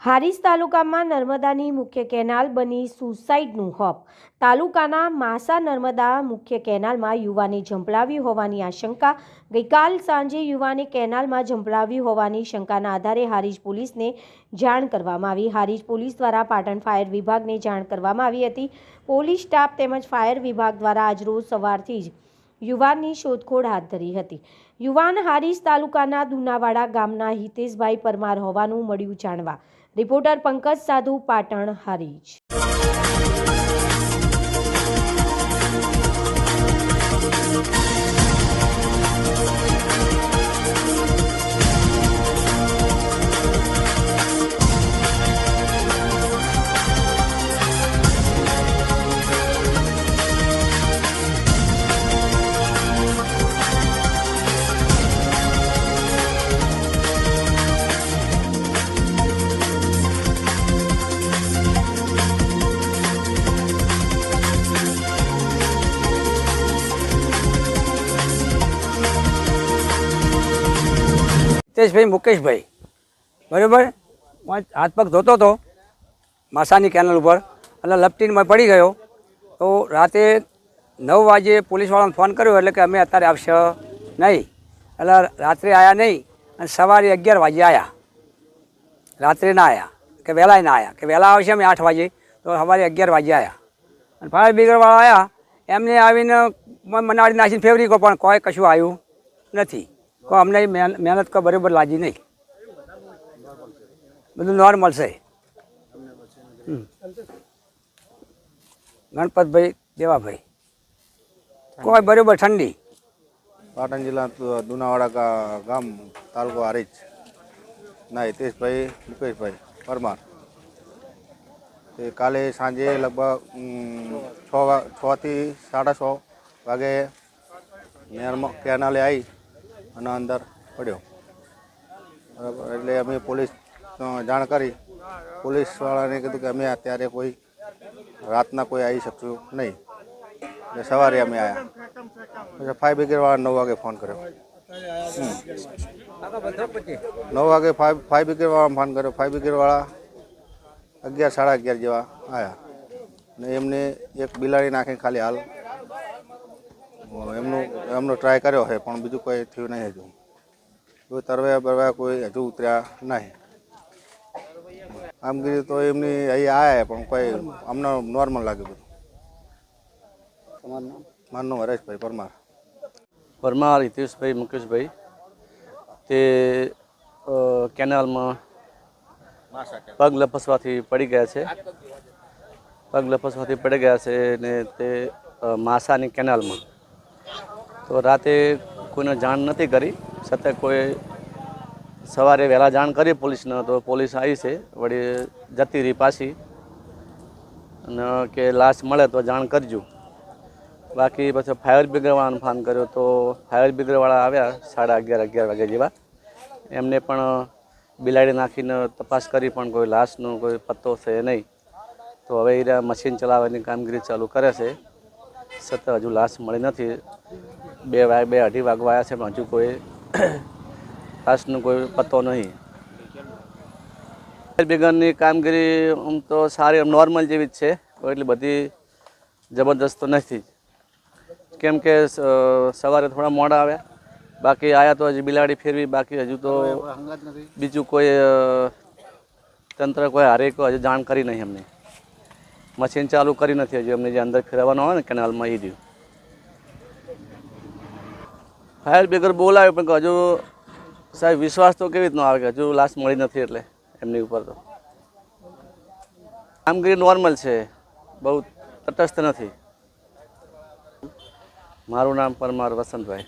હારીજ તાલુકામાં નર્મદાની મુખ્ય કેનાલ બની સુસાઇડનું હબ। તાલુકાના માસા નર્મદા મુખ્ય કેનાલમાં યુવાને ઝંપલાવ્યું હોવાની આશંકા। ગઈકાલ સાંજે યુવાને કેનાલમાં ઝંપલાવ્યું હોવાની શંકાના આધારે હારીજ પોલીસને જાણ કરવામાં આવી। હારીજ પોલીસ દ્વારા પાટણ ફાયર વિભાગને જાણ કરવામાં આવી હતી। પોલીસ સ્ટાફ તેમજ ફાયર વિભાગ દ્વારા આજરોજ સવારથી જ યુવાનની શોધખોળ હાથ ધરી હતી। યુવાન હારીજ તાલુકાના દુનાવાડા ગામના હિતેશભાઈ પરમાર હોવાનું મળ્યું જાણવા। રિપોર્ટર પંકજ સાધુ, પાટણ, હારીજ। हितेशभाई मुकेशभाई बराबर हाथ पग धोतो तो मासानी केनल पर એટલે લપટીમાં પડી ગયો। તો રાતે 9 વાગે પોલીસવાળાને ફોન કર્યો એટલે કે અમે અત્યારે આવશે નહીં। એટલે રાત્રે આવ્યા નહીં અને સવારે 11 વાગે આવ્યા। રાત્રે ના આવ્યા કે વહેલા ના આવ્યા કે વહેલા આવશે અમે 8 વાગે, તો સવારે 11 વાગે આવ્યા અને ફાયર બ્રિગેડવાળા આવ્યા। એમને આવીને મનાડી નાખીને ફેવરી કો પણ કોઈ કશું આવ્યું નથી। કોઈ અમને મહેનત કોઈ બરાબર લાગી નહીં, બધું નોર્મલ છે। ગણપતભાઈ દેવાભાઈ કોઈ બરાબર ઠંડી। पाटन जिला दुनावाड़ा का गांव तालुका हारीज ना हितेशभाई मुकेशभाई परमार ते काले सांजे लगभग 6 થી 6:30 वागे केनाले आई અને અંદર પડ્યો। બરાબર, એટલે અમે પોલીસ જાણ કરી। પોલીસવાળાને કીધું કે અમે અત્યારે કોઈ રાતના કોઈ આવી શકશું નહીં, એટલે સવારે અમે આવ્યા। પછી ફાયર બ્રિગેડવાળા 9 વાગે ફોન કર્યો। 9 વાગે ફાયર બ્રિગેડવાળા ફોન કર્યો। ફાયર બ્રિગેડવાળા 11, 11:30 જેવા આવ્યા અને એમને એક બિલાડી નાખીને ખાલી હાલ એમનો ટ્રાય કર્યો છે, પણ બીજું કોઈ થયું નહીં। હજુ કોઈ તરવ્યા બરવ્યા કોઈ હજુ ઉતર્યા નહીં। કામગીરી તો એમની અહીં આવ્યા પણ કોઈ અમને નોર્મલ લાગ્યું બધું। મારું નામ હરેશભાઈ પરમાર हितेशभाई मुकेशभाई તે કેનાલમાં પગ લપસવાથી પડી ગયા છે। પગ લપસવાથી પડી ગયા છે ને તે માસાની કેનાલમાં। તો રાતે કોઈને જાણ નથી કરી, છતાં કોઈ સવારે વહેલા જાણ કરી પોલીસને, તો પોલીસ આવી છે વળી જતી રહી પાછી અને કે લાશ મળે તો જાણ કરજો। બાકી પછી ફાયર બ્રિગેડવાળાને ફોન કર્યો તો ફાયર બ્રિગેડવાળા આવ્યા 11:30 વાગે જેવા। એમને પણ બિલાડી નાખીને તપાસ કરી પણ કોઈ લાશનો કોઈ પત્તો છે નહીં। તો હવે એ મશીન ચલાવવાની કામગીરી ચાલુ કરે છે, છતાં હજુ લાશ મળી નથી। 2-2:30 વાગવા આવ્યા છે પણ હજુ કોઈ લાશનો કોઈ પત્તો નહીં। ફાયર બ્રિગેડની કામગીરી આમ તો સારી નોર્મલ જેવી જ છે, કોઈ એટલી બધી જબરદસ્ત તો નથી। કેમ કે સવારે થોડા મોડા આવ્યા, બાકી આવ્યા તો હજી બિલાડી ફેરવી, બાકી હજુ તો બીજું કોઈ તંત્ર કોઈ હારે કોઈ હજુ જાણ કરી નહીં। અમને મશીન ચાલુ કરી નથી હજુ, અમને જે અંદર ફેરવવાનું હોય ને કેનાલમાં એ રહ્યું। ફાયર બ્રિગેડ બોલાવ્યો પણ હજુ સાહેબ વિશ્વાસ તો કેવી રીતનો આવે કે હજુ લાશ મળી નથી, એટલે એમની ઉપર તો કામગીરી નોર્મલ છે, બહુ તટસ્થ નથી। મારું નામ પરમાર વસંતભાઈ।